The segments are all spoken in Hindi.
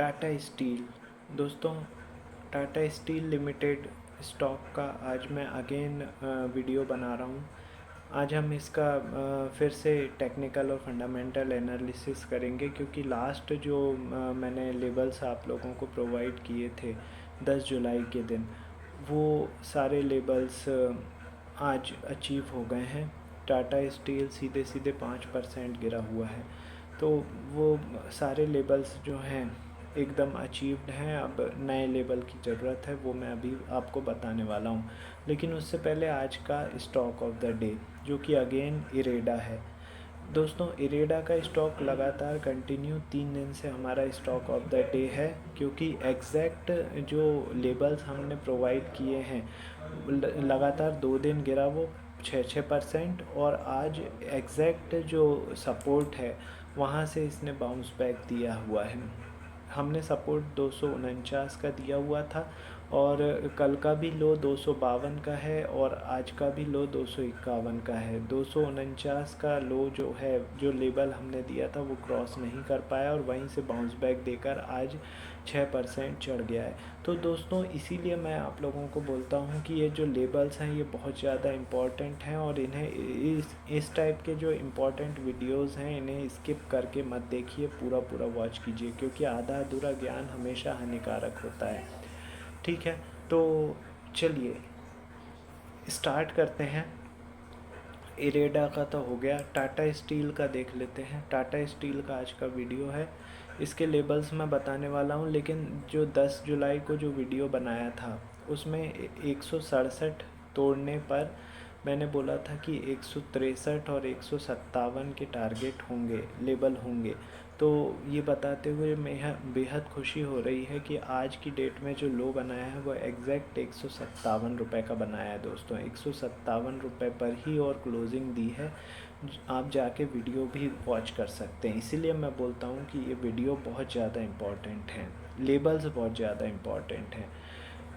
टाटा स्टील। दोस्तों, टाटा स्टील लिमिटेड स्टॉक का आज मैं अगेन वीडियो बना रहा हूँ। आज हम इसका फिर से टेक्निकल और फंडामेंटल एनालिसिस करेंगे, क्योंकि लास्ट जो मैंने लेबल्स आप लोगों को प्रोवाइड किए थे 10 जुलाई के दिन, वो सारे लेबल्स आज अचीव हो गए हैं। टाटा स्टील सीधे सीधे 5% गिरा हुआ है। तो वो सारे लेबल्स जो हैं एकदम अचीव्ड हैं। अब नए लेवल की ज़रूरत है, वो मैं अभी आपको बताने वाला हूँ। लेकिन उससे पहले आज का स्टॉक ऑफ द डे, जो कि अगेन इरेडा है। दोस्तों, इरेडा का स्टॉक लगातार कंटिन्यू 3 दिन से हमारा स्टॉक ऑफ द डे है, क्योंकि एग्जैक्ट जो लेबल्स हमने प्रोवाइड किए हैं लगातार 2 दिन गिरा वो 6% और आज एग्जैक्ट जो सपोर्ट है वहाँ से इसने बाउंस बैक दिया हुआ है। हमने सपोर्ट 249 का दिया हुआ था, और कल का भी लो 252 का है और आज का भी लो 251 का है। 249 का लो जो है, जो लेवल हमने दिया था, वो क्रॉस नहीं कर पाया और वहीं से बाउंस बैक देकर आज 6% चढ़ गया है। तो दोस्तों, इसीलिए मैं आप लोगों को बोलता हूँ कि ये जो लेबल्स हैं ये बहुत ज़्यादा इम्पॉर्टेंट हैं, और इन्हें इस टाइप के जो इम्पॉर्टेंट वीडियोस हैं इन्हें स्किप करके मत देखिए, पूरा पूरा वॉच कीजिए, क्योंकि आधा अधूरा ज्ञान हमेशा हानिकारक होता है। ठीक है, तो चलिए स्टार्ट करते हैं। इरेडा का तो हो गया, टाटा स्टील का देख लेते हैं। टाटा स्टील का आज का वीडियो है, इसके लेबल्स मैं बताने वाला हूँ। लेकिन जो 10 जुलाई को जो वीडियो बनाया था उसमें 167 तोड़ने पर मैंने बोला था कि 163 और 157 के टारगेट होंगे, लेबल होंगे। तो ये बताते हुए मैं बेहद खुशी हो रही है कि आज की डेट में जो लो बनाया है वो एग्जैक्ट 157 रुपये का बनाया है। दोस्तों, 157 रुपये पर ही और क्लोजिंग दी है। आप जाके वीडियो भी वॉच कर सकते हैं। इसीलिए मैं बोलता हूँ कि ये वीडियो बहुत ज़्यादा इम्पॉर्टेंट है, लेबल्स बहुत ज़्यादा इम्पॉर्टेंट हैं।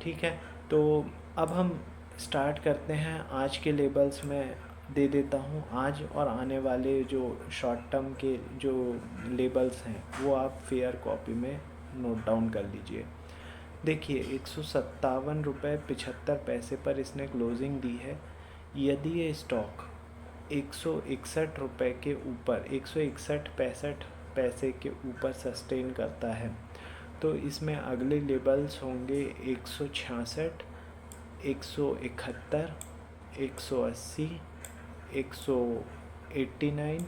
ठीक है, तो अब हम स्टार्ट करते हैं। आज के लेबल्स में दे देता हूँ। आज और आने वाले जो शॉर्ट टर्म के जो लेबल्स हैं वो आप फेयर कॉपी में नोट डाउन कर लीजिए। देखिए, 157 रुपये 75 पैसे पर इसने क्लोजिंग दी है। यदि ये स्टॉक 161 रुपये के ऊपर, 161 65 पैसे के ऊपर सस्टेन करता है, तो इसमें अगले लेबल्स होंगे 166, 171, 180, 189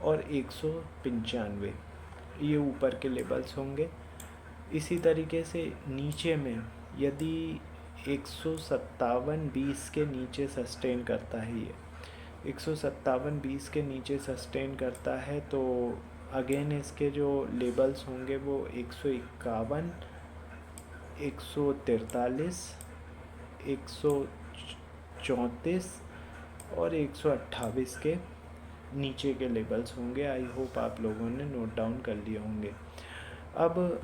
और 195। ये ऊपर के लेबल्स होंगे। इसी तरीके से नीचे में यदि 157.20 के नीचे सस्टेन करता है, ये 157.20 के नीचे सस्टेन करता है, तो अगेन इसके जो लेबल्स होंगे वो 151, 143, 134 और 128 के नीचे के लेबल्स होंगे। आई होप आप लोगों ने नोट डाउन कर लिए होंगे। अब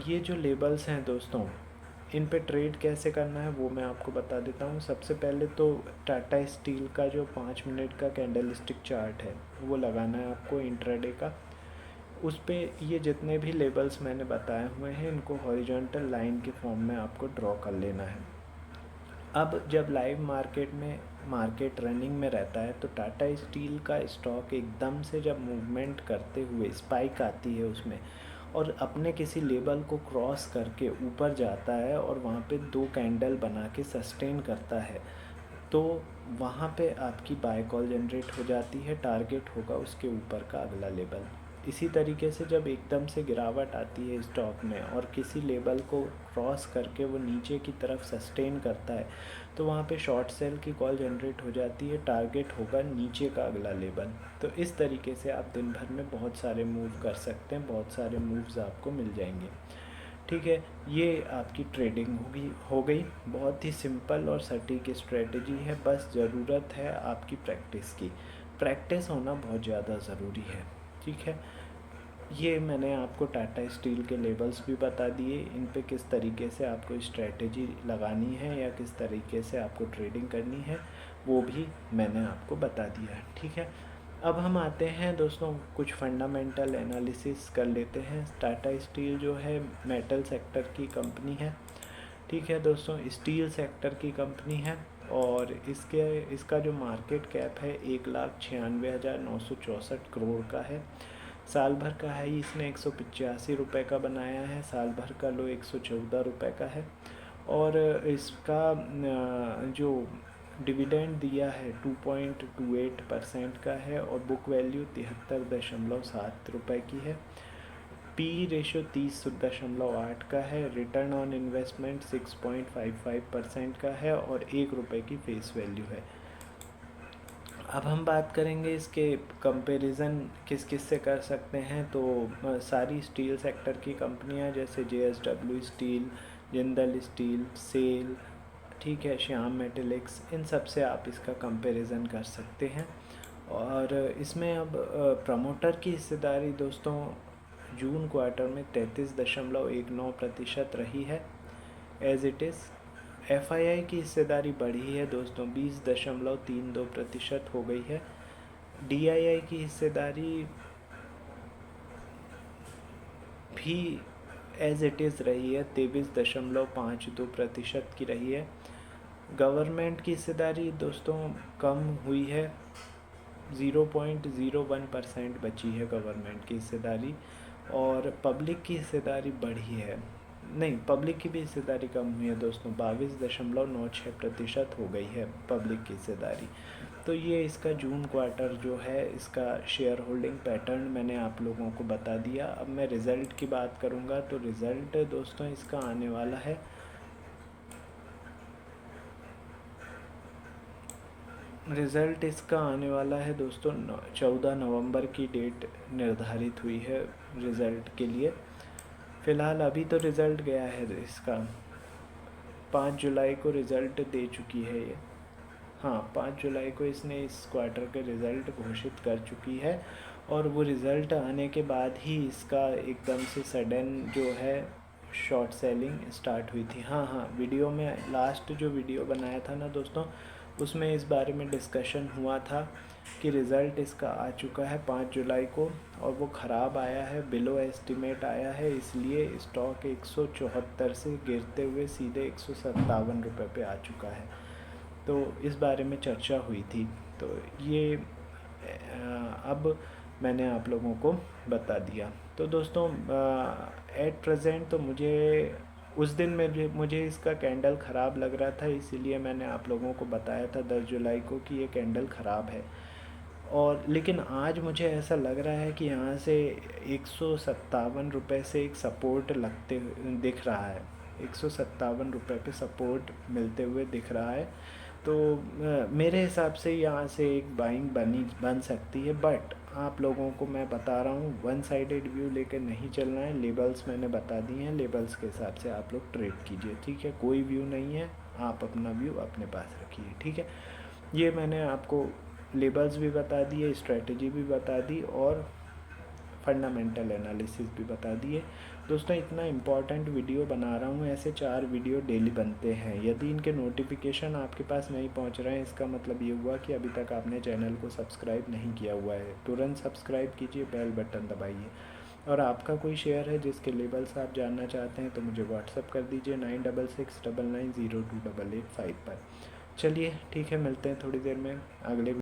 ये जो लेबल्स हैं दोस्तों, इन पे ट्रेड कैसे करना है वो मैं आपको बता देता हूँ। सबसे पहले तो टाटा स्टील का जो 5 मिनट का कैंडल स्टिक चार्ट है वो लगाना है आपको इंट्राडे का। उस पे ये जितने भी लेबल्स मैंने बताए हुए हैं इनको हॉरिजॉन्टल लाइन के फॉर्म में आपको ड्रॉ कर लेना है। अब जब लाइव मार्केट में मार्केट रनिंग में रहता है तो टाटा स्टील का स्टॉक एकदम से जब मूवमेंट करते हुए स्पाइक आती है उसमें, और अपने किसी लेवल को क्रॉस करके ऊपर जाता है और वहाँ पे 2 कैंडल बना के सस्टेन करता है, तो वहाँ पे आपकी बाय कॉल जनरेट हो जाती है। टारगेट होगा उसके ऊपर का अगला लेवल। इसी तरीके से जब एकदम से गिरावट आती है स्टॉक में और किसी लेवल को क्रॉस करके वो नीचे की तरफ सस्टेन करता है, तो वहाँ पे शॉर्ट सेल की कॉल जनरेट हो जाती है। टारगेट होगा नीचे का अगला लेवल। तो इस तरीके से आप दिन भर में बहुत सारे मूव कर सकते हैं, बहुत सारे मूव्स आपको मिल जाएंगे। ठीक है, ये आपकी ट्रेडिंग हो गई। बहुत ही सिंपल और सटीक स्ट्रेटजी है, बस ज़रूरत है आपकी प्रैक्टिस की। प्रैक्टिस होना बहुत ज़्यादा ज़रूरी है। ठीक है, ये मैंने आपको टाटा स्टील के लेबल्स भी बता दिए, इन पे किस तरीके से आपको स्ट्रेटजी लगानी है या किस तरीके से आपको ट्रेडिंग करनी है वो भी मैंने आपको बता दिया है। ठीक है, अब हम आते हैं दोस्तों, कुछ फंडामेंटल एनालिसिस कर लेते हैं। टाटा स्टील जो है मेटल सेक्टर की कंपनी है, ठीक है दोस्तों, स्टील सेक्टर की कंपनी है। और इसका जो मार्केट कैप है 1,96,964 करोड़ का है। साल भर का है इसने 185 रुपये का बनाया है, साल भर का लो 114 रुपये का है। और इसका जो डिविडेंड दिया है 2.28% का है, और बुक वैल्यू 73.7 रुपये की है। पी रेशो 30.8 का है। रिटर्न ऑन इन्वेस्टमेंट 6.55% का है, और 1 रुपये की फेस वैल्यू है। अब हम बात करेंगे इसके कंपैरिजन किस किस से कर सकते हैं। तो सारी स्टील सेक्टर की कंपनियां जैसे JSW steel, Jindal steel, SAIL, ठीक है, श्याम मेटलिक्स, इन सब से आप इसका कंपैरिजन कर सकते हैं। और इसमें अब प्रमोटर की हिस्सेदारी दोस्तों जून क्वार्टर में 33.19% रही है एज इट इज़। FII की हिस्सेदारी बढ़ी है दोस्तों, 20.32% हो गई है। DII की हिस्सेदारी भी एज इट इज़ रही है, 23.52% की रही है। गवर्नमेंट की हिस्सेदारी दोस्तों कम हुई है, 0.01% बची है गवर्नमेंट की हिस्सेदारी। और पब्लिक की हिस्सेदारी बढ़ी है, नहीं, पब्लिक की भी हिस्सेदारी कम हुई है दोस्तों, 22.96% हो गई है पब्लिक की हिस्सेदारी। तो ये इसका जून क्वार्टर जो है इसका शेयर होल्डिंग पैटर्न मैंने आप लोगों को बता दिया। अब मैं रिज़ल्ट की बात करूँगा, तो रिज़ल्ट दोस्तों इसका आने वाला है दोस्तों 14 नवंबर की डेट निर्धारित हुई है रिज़ल्ट के लिए। फ़िलहाल अभी तो रिज़ल्ट गया है इसका, 5 जुलाई को रिज़ल्ट दे चुकी है ये। हाँ, 5 जुलाई को इसने इस क्वार्टर के रिज़ल्ट घोषित कर चुकी है। और वो रिज़ल्ट आने के बाद ही इसका एकदम से सडन जो है शॉर्ट सेलिंग स्टार्ट हुई थी। हाँ, वीडियो में लास्ट जो वीडियो बनाया था ना दोस्तों, उसमें इस बारे में डिस्कशन हुआ था कि रिज़ल्ट इसका आ चुका है 5 जुलाई को, और वो ख़राब आया है, बिलो एस्टिमेट आया है, इसलिए स्टॉक 174 से गिरते हुए सीधे 157 रुपये पे आ चुका है। तो इस बारे में चर्चा हुई थी। तो ये अब मैंने आप लोगों को बता दिया। तो दोस्तों एट प्रेजेंट तो उस दिन मुझे इसका कैंडल ख़राब लग रहा था, इसीलिए मैंने आप लोगों को बताया था 10 जुलाई को कि ये कैंडल ख़राब है। और लेकिन आज मुझे ऐसा लग रहा है कि यहाँ से 157 रुपये से एक सपोर्ट दिख रहा है, 157 रुपये पे सपोर्ट मिलते हुए दिख रहा है। तो मेरे हिसाब से यहाँ से एक बाइंग बन सकती है। बट आप लोगों को मैं बता रहा हूँ, वन साइडेड व्यू लेकर नहीं चलना है। लेबल्स मैंने बता दिए हैं, लेबल्स के हिसाब से आप लोग ट्रेड कीजिए, ठीक है। कोई व्यू नहीं है, आप अपना व्यू अपने पास रखिए, ठीक है। ये मैंने आपको लेबल्स भी बता दिए, स्ट्रेटजी भी बता दी, और फंडामेंटल एनालिसिस भी बता दिए दोस्तों। इतना इम्पॉर्टेंट वीडियो बना रहा हूँ, ऐसे 4 वीडियो डेली बनते हैं। यदि इनके नोटिफिकेशन आपके पास नहीं पहुँच रहे हैं, इसका मतलब ये हुआ कि अभी तक आपने चैनल को सब्सक्राइब नहीं किया हुआ है। तुरंत सब्सक्राइब कीजिए, बेल बटन दबाइए। और आपका कोई शेयर है जिसके लेबल्स आप जानना चाहते हैं तो मुझे व्हाट्सअप कर दीजिए 9669902885 पर। चलिए ठीक है, मिलते हैं थोड़ी देर में अगले